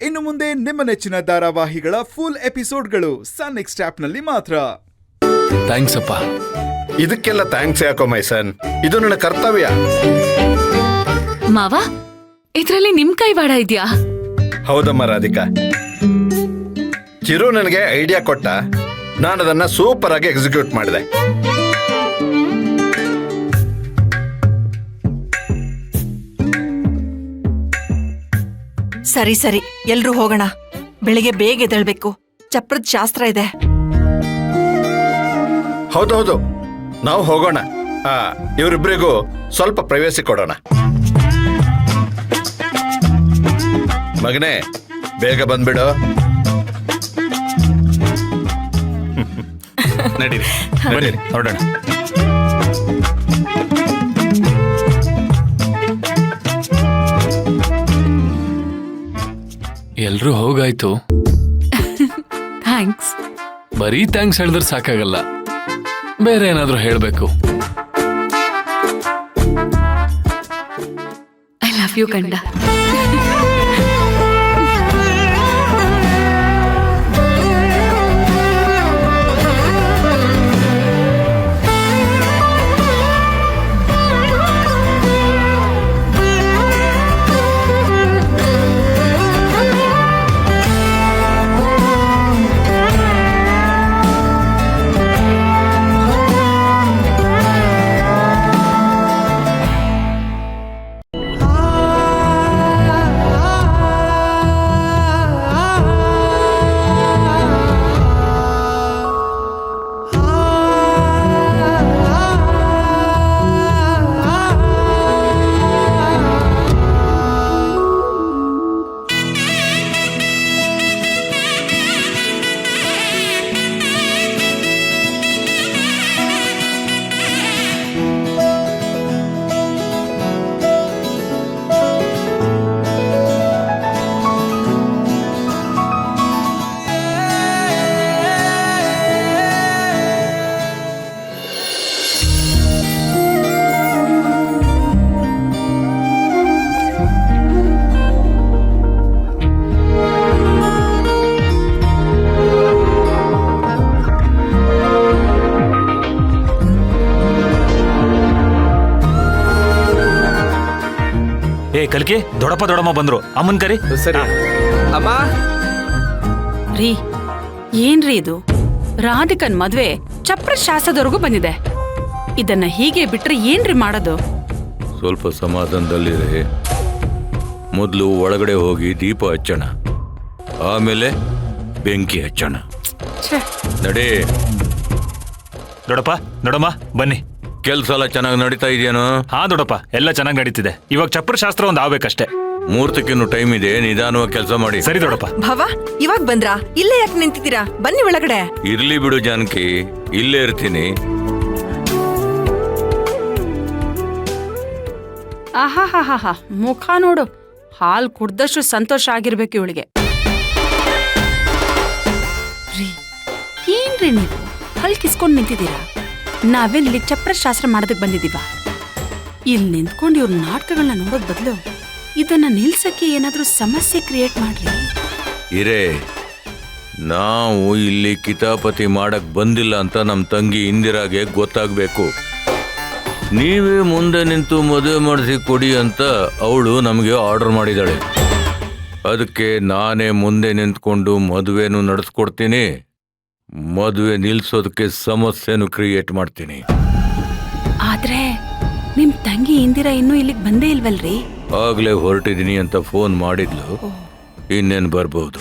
ಇನ್ನು ಮುಂದೆ ನಿಮ್ಮ ನೆಚ್ಚಿನ ಧಾರಾವಾಹಿಗಳ ಫುಲ್ ಎಪಿಸೋಡ್ಗಳು ಸನ್ ನೆಕ್ಸ್ಟ್ ಆಪ್ನಲ್ಲಿ ಮಾತ್ರ. ಥ್ಯಾಂಕ್ಸ್ ಅಪ್ಪ. ಇದಕ್ಕೆಲ್ಲ ಥ್ಯಾಂಕ್ಸ್ ಯಾಕೋ ಮೈಸನ್, ಇದು ನನ್ನ ಕರ್ತವ್ಯ. ಮಾವ, ಇದ್ರಲ್ಲಿ ನಿಮ್ ಕೈವಾಡ ಇದ್ಯಾ? ಹೌದಮ್ಮ ರಾಧಿಕಾ, ಚಿರು ನನಗೆ ಐಡಿಯಾ ಕೊಟ್ಟ, ನಾನು ಅದನ್ನ ಸೂಪರ್ ಆಗಿ ಎಕ್ಸಿಕ್ಯೂಟ್ ಮಾಡಿದೆ. ಸರಿ ಸರಿ, ಎಲ್ರೂ ಹೋಗೋಣ. ಬೆಳಿಗ್ಗೆ ಬೇಗ ಎದ್ದೇಳ್ಬೇಕು, ಚಪ್ರದ ಶಾಸ್ತ್ರ ಇದೆ. ಹೌದೌದು, ನಾವು ಹೋಗೋಣ. ಇವರಿಬ್ಬರಿಗೂ ಸ್ವಲ್ಪ ಪ್ರೈವೇಸಿ ಕೊಡೋಣ. ಮಗನೇ, ಬೇಗ ಬಂದ್ಬಿಡು. ನಡೀರಿ, ಬನ್ನಿ ಹೊರಡೋಣ. ಎಲ್ರೂ ಹೋಗಾಯ್ತು. ಥ್ಯಾಂಕ್ಸ್. ಬರೀ ಥ್ಯಾಂಕ್ಸ್ ಹೇಳಿದ್ರೆ ಸಾಕಾಗಲ್ಲ, ಬೇರೆ ಏನಾದ್ರೂ ಹೇಳ್ಬೇಕು. ಐ ಲವ್ ಯು ಗಂಡ. ಕಲ್ಕಿ, ದೊಡ್ಡಮ್ಮ ಬಂದ್ರು, ಅಮ್ಮನ್ ಕರಿ. ಸರಿ ಅಮ್ಮ. ರೀ, ಏನ್ರಿ ಇದು? ರಾಧಿಕನ್ ಮದ್ವೆ ಚಪ್ರ ಶಾಸ್ತ್ರದವರೆಗೂ ಬಂದಿದೆ. ಇದನ್ನ ಹೀಗೆ ಬಿಟ್ರೆ ಏನ್ರಿ ಮಾಡೋದು? ಸ್ವಲ್ಪ ಸಮಾಧಾನದಲ್ಲಿರಿ. ಮೊದಲು ಒಳಗಡೆ ಹೋಗಿ ದೀಪ ಹಚ್ಚೋಣ, ಆಮೇಲೆ ಬೆಂಕಿ ಹಚ್ಚೋಣ. ನಡಿ. ದೊಡ್ಡಮ್ಮ ಬನ್ನಿ. ಕೆಲ್ಸ ಎಲ್ಲ ಚೆನ್ನಾಗಿ ನಡೀತಾ ಇದೆಯೇನೋ? ಹಾ ದೊಡ್ಡಪ್ಪ, ಎಲ್ಲ ಚೆನ್ನಾಗಿ ನಡೀತಿದೆ. ಇವಾಗ ಚಪ್ರ ಶಾಸ್ತ್ರ ಒಂದು ಆಗ್ಬೇಕಷ್ಟೇ. ಮುಹೂರ್ತಕ್ಕಿನ್ನು ಟೈಮ್ ಇದೆ, ನಿಧಾನವಾಗಿ ಕೆಲಸ ಮಾಡಿ. ಸರಿ ದೊಡ್ಡಪ್ಪ. ಭವ, ಇವಾಗ ಬಂದ್ರಾ? ಇಲ್ಲೇ ಯಾಕೆ ನಿಂತಿದ್ದೀರಾ? ಬನ್ನಿ ಒಳಗಡೆ. ಇರ್ಲಿ ಬಿಡು ಜಾನಕಿ, ಇಲ್ಲೇ ಇರ್ತೀನಿ. ಆಹಾಹಾಹಾ, ಮುಖ ನೋಡು, ಹಾಲ್ ಕುಡ್ದಷ್ಟು ಸಂತೋಷ ಆಗಿರ್ಬೇಕು ಇವಳಿಗೆ. ರೀ, ಏನ್ರಿ ನೀವು ಹಲ್ ಕಿಸ್ಕೊಂಡ್ ನಿಂತಿದ್ದೀರಾ? ನಾವೆಲ್ಲಿ ಚಪ್ರ ಶಾಸ್ತ್ರ ಮಾಡೋದಕ್ ಬಂದಿದೀವ? ಇಲ್ಲಿ ನಿಂತ್ಕೊಂಡು ಇವ್ರ ನಾಟಕಗಳನ್ನ ನೋಡೋದ್ ಬದಲು ಇದನ್ನ ನಿಲ್ಸಕ್ಕೆ ಏನಾದ್ರೂ ಸಮಸ್ಯೆ ಕ್ರಿಯೇಟ್ ಮಾಡ್ರಿ. ಇರೇ, ನಾವು ಇಲ್ಲಿ ಕಿತಾಪತಿ ಮಾಡಕ್ ಬಂದಿಲ್ಲ ಅಂತ ನಮ್ ತಂಗಿ ಇಂದಿರಾಗೆ ಗೊತ್ತಾಗ್ಬೇಕು. ನೀವೇ ಮುಂದೆ ನಿಂತು ಮದುವೆ ಮಾಡಿಸಿ ಕೊಡಿ ಅಂತ ಅವಳು ನಮಗೆ ಆರ್ಡರ್ ಮಾಡಿದಾಳೆ. ಅದಕ್ಕೆ ನಾನೇ ಮುಂದೆ ನಿಂತ್ಕೊಂಡು ಮದುವೆನೂ ನಡೆಸ್ಕೊಡ್ತೀನಿ, ಮದುವೆ ನಿಲ್ಸೋದಕ್ಕೆ ಸಮಸ್ಯೆನೂ ಕ್ರಿಯೇಟ್ ಮಾಡ್ತೀನಿ. ಆದ್ರೆ ನಿಮ್ ತಂಗಿ ಇಂದಿರಾ ಇನ್ನೂ ಇಲ್ಲಿಗೆ ಬಂದೇ ಇಲ್ವಲ್ರಿ? ಆಗ್ಲೇ ಹೊರಟಿದೀನಿ ಅಂತ ಫೋನ್ ಮಾಡಿದ್ಲು, ಇನ್ನೇನು ಬರ್ಬೋದು.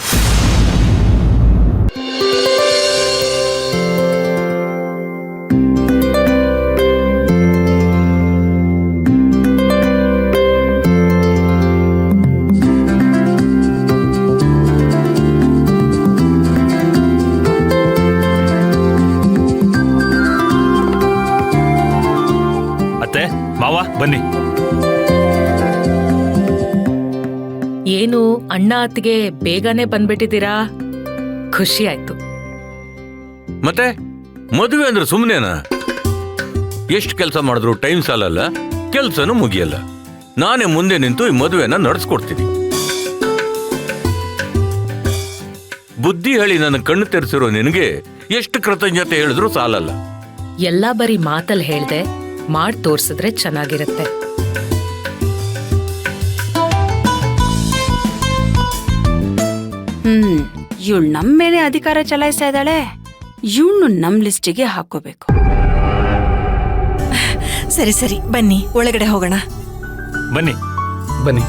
ಮಾವ ಬನ್ನಿ. ಏನು ಅಣ್ಣ ಅತ್ತಿಗೆ ಬೇಗನೆ ಬಂದ್ಬಿಟ್ಟಿದ್ದೀರಾ? ಖುಷಿ ಆಯ್ತು. ಮತ್ತೆ ಮದುವೆ ಅಂದ್ರೆ ಸುಮ್ಮನೆನಾ? ಎಷ್ಟು ಕೆಲಸ ಮಾಡಿದ್ರು ಟೈಮ್ ಸಾಲಲ್ಲ, ಕೆಲಸನೂ ಮುಗಿಯಲ್ಲ. ನಾನೇ ಮುಂದೆ ನಿಂತು ಈ ಮದುವೆನ ನಡೆಸ್ಕೊಡ್ತೀನಿ. ಬುದ್ಧಿ ಹೇಳಿ ನನ್ನ ಕಣ್ಣು ತೆರೆಸಿರೋ ನಿನಗೆ ಎಷ್ಟು ಕೃತಜ್ಞತೆ ಹೇಳಿದ್ರು ಸಾಲಲ್ಲ. ಎಲ್ಲಾ ಬರೀ ಮಾತಲ್ಲಿ ಹೇಳ್ದೆ ಮಾಡ್ ತೋರ್ಸಿದ್ರೆ ಚೆನ್ನಾಗಿರುತ್ತೆ. ಇವಳು ನಮ್ ಮೇಲೆ ಅಧಿಕಾರ ಚಲಾಯಿಸ್ತಾ ಇದ್ದಾಳೆ. ಇವಳು ನಮ್ ಲಿಸ್ಟಿಗೆ ಹಾಕೋಬೇಕು. ಸರಿ ಸರಿ, ಬನ್ನಿ ಒಳಗಡೆ ಹೋಗೋಣ. ಬನ್ನಿ. ಬನ್ನಿ.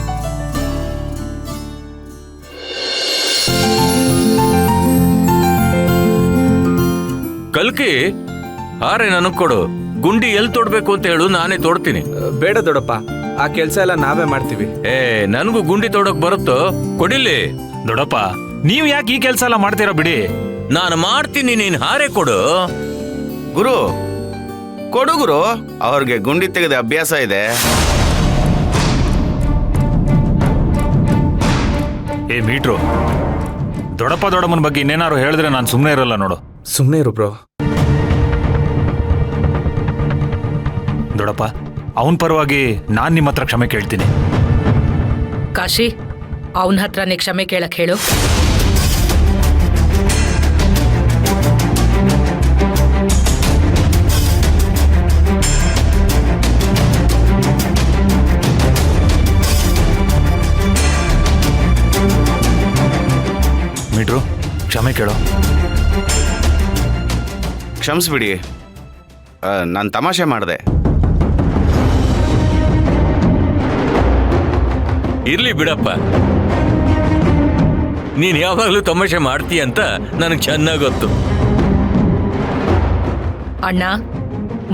ಕಲ್ಕಿ ಹಾರೆ ನನಗ್ ಕೊಡು. ಗುಂಡಿ ಎಲ್ಲಿ ತೋಡ್ಬೇಕು ಅಂತ ಹೇಳು, ನಾನೇ ತೋಡ್ತೀನಿ. ಬೇಡ ದೊಡ್ಡಪ್ಪ, ಆ ಕೆಲ್ಸ ಎಲ್ಲ ನಾವೇ ಮಾಡ್ತೀವಿ. ನನಗೂ ಗುಂಡಿ ತೋಡಕ್ ಬರುತ್ತೋ? ಕೊಡಿಲಿ. ದೊಡ್ಡಪ್ಪ, ನೀವ್ ಯಾಕೆ ಈ ಕೆಲ್ಸ ಎಲ್ಲ ಮಾಡ್ತೀರಾ ಬಿಡಿ. ನಾನು ಮಾಡ್ತೀನಿ, ನೀನ್ ಹಾರೆ ಕೊಡು. ಗುರು ಕೊಡು ಗುರು, ಅವ್ರಿಗೆ ಗುಂಡಿ ತೆಗೆದ ಅಭ್ಯಾಸ ಇದೆ. ಏ ಮೀಟ್ರು, ದೊಡ್ಡಪ್ಪ ದೊಡ್ಡಮ್ಮನ ಬಗ್ಗೆ ಇನ್ನೇನಾರು ಹೇಳಿದ್ರೆ ನಾನು ಸುಮ್ಮನೆ ಇರಲ್ಲ ನೋಡು. ಸುಮ್ಮನೆ ಇರು ಬ್ರೋ. ದೊಡ್ಡಪ್ಪ, ಅವನ ಪರವಾಗಿ ನಾನ್ ನಿಮ್ಮ ಹತ್ರ ಕ್ಷಮೆ ಕೇಳ್ತೀನಿ. ಕಾಶಿ, ಅವನ ಹತ್ರನೇ ಕ್ಷಮೆ ಕೇಳಕ್ ಹೇಳು. ಮೀಟ್ರು, ಕ್ಷಮೆ ಕೇಳೋ. ಕ್ಷಮಿಸ್ಬಿಡಿ, ನಾನು ತಮಾಷೆ ಮಾಡಿದೆ. ಇರ್ಲಿ ಬಿಡಪ್ಪ, ನೀನ್ ಯಾವಾಗ್ಲೂ ತಮಾಷೆ ಮಾಡ್ತೀಯ ಅಂತ ನನಗೆ ಚೆನ್ನಾಗ್ ಗೊತ್ತು. ಅಣ್ಣ,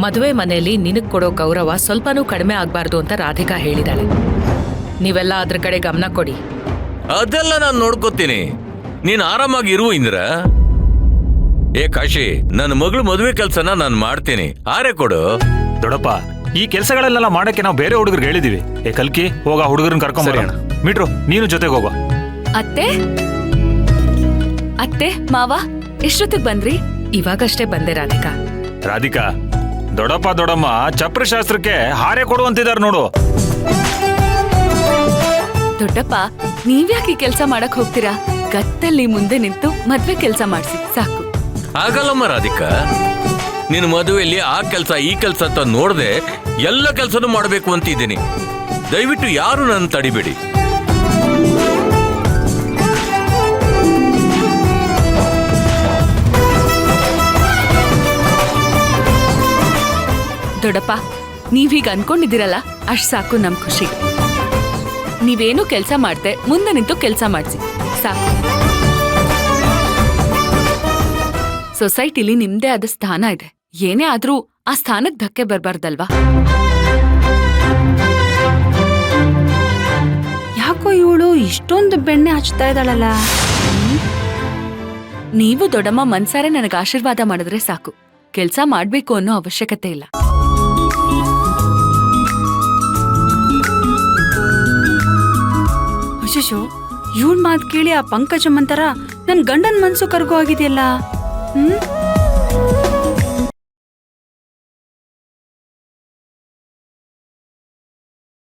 ಮದುವೆ ಮನೆಯಲ್ಲಿ ನಿನಗ್ ಕೊಡೋ ಗೌರವ ಸ್ವಲ್ಪನೂ ಕಡಿಮೆ ಆಗ್ಬಾರ್ದು ಅಂತ ರಾಧಿಕಾ ಹೇಳಿದಾಳೆ. ನೀವೆಲ್ಲ ಅದ್ರ ಕಡೆ ಗಮನ ಕೊಡಿ. ಅದೆಲ್ಲ ನಾನು ನೋಡ್ಕೋತೀನಿ, ನೀನ್ ಆರಾಮಾಗಿ ಇರು ಇಂದ್ರ. ಏ ಕಾಶಿ, ನನ್ನ ಮಗಳು ಮದುವೆ ಕೆಲ್ಸನ ನಾನು ಮಾಡ್ತೀನಿ, ಹಾರೆ ಕೊಡು. ದೊಡ್ಡಪ್ಪ, ಈ ಕೆಲಸಗಳೆಲ್ಲ ಮಾಡಕ್ಕೆ ನಾವು ಬೇರೆ ಹುಡುಗರಿಗೆ ಹೇಳಿದೀವಿ. ಏ ಕಲ್ಕಿ, ಹೋಗ ಹುಡುಗರನ್ನ ಕರ್ಕೊಂಬರೋಣ. ಮೀಟ್ರು, ನೀನು ಜೊತೆಗೆ ಹೋಗೋ. ಅತ್ತೆ ಅತ್ತೆ ಮಾವ ಎಷ್ಟೊತ್ತಿಗೆ ಬಂದ್ರಿ? ಇವಾಗಷ್ಟೇ ಬಂದೆ ರಾಧಿಕಾ. ರಾಧಿಕಾ, ದೊಡ್ಡಪ್ಪ ದೊಡ್ಡಮ್ಮ ಚಪ್ರ ಶಾಸ್ತ್ರಕ್ಕೆ ಹಾರೆ ಕೊಡುವಂತಿದಾರೆ ನೋಡು. ದೊಡ್ಡಪ್ಪ, ನೀವ್ಯಾಕೆ ಈ ಕೆಲ್ಸ ಮಾಡಕ್ ಹೋಗ್ತೀರಾ? ಗತ್ತಲ್ಲಿ ಮುಂದೆ ನಿಂತು ಮದ್ವೆ ಕೆಲ್ಸ ಮಾಡ್ಸಿ ಸಾಕು. ಆಗಲ್ಲಮ್ಮ ರಾಧಿಕಾ, ನಿನ್ನ ಮದುವೆಯಲ್ಲಿ ಆ ಕೆಲ್ಸ ಈ ಕೆಲ್ಸ ಅಂತ ನೋಡ್ದೆ ಎಲ್ಲ ಕೆಲ್ಸನೂ ಮಾಡ್ಬೇಕು ಅಂತಿದ್ದೀನಿ. ದಯವಿಟ್ಟು ಯಾರು ನನ್ನ ತಡಿಬೇಡಿ. ದೊಡ್ಡಪ್ಪ, ನೀವೀಗ ಅನ್ಕೊಂಡಿದ್ದೀರಲ್ಲ ಅಷ್ಟ್ ಸಾಕು ನಮ್ ಖುಷಿ. ನೀವೇನು ಕೆಲ್ಸ ಮಾಡ್ದೆ ಮುಂದೆ ನಿಂತು ಕೆಲ್ಸ ಮಾಡ್ಸಿ ಸಾಕು. ಸೊಸೈಟಿಲಿ ನಿಮ್ದೇ ಆದ ಸ್ಥಾನ ಇದೆ. ಏನೇ ಆದ್ರೂ ಆ ಸ್ಥಾನಕ್ಕೆ ಧಕ್ಕೆ ಬರ್ಬಾರ್ದಲ್ವಾ? ಯಾಕೋ ಇವಳು ಇಷ್ಟೊಂದು ಬೆಣ್ಣೆ ಹಚ್ತಾ ಇದ್ದಾಳಲ್ಲ. ನೀವು ದೊಡ್ಡಮ್ಮ ಮನ್ಸಾರೆ ನನಗೆ ಆಶೀರ್ವಾದ ಮಾಡಿದ್ರೆ ಸಾಕು. ಕೆಲ್ಸ ಮಾಡ್ಬೇಕು ಅನ್ನೋ ಅವಶ್ಯಕತೆ ಇಲ್ಲ. ಅಶೋಶೋ, ಇವಳ ಮಾತು ಕೇಳಿ ಆ ಪಂಕಜಮ್ಮಂತರ ನನ್ ಗಂಡನ್ ಮನ್ಸು ಕರ್ಗೋ ಆಗಿದೆಯಲ್ಲ.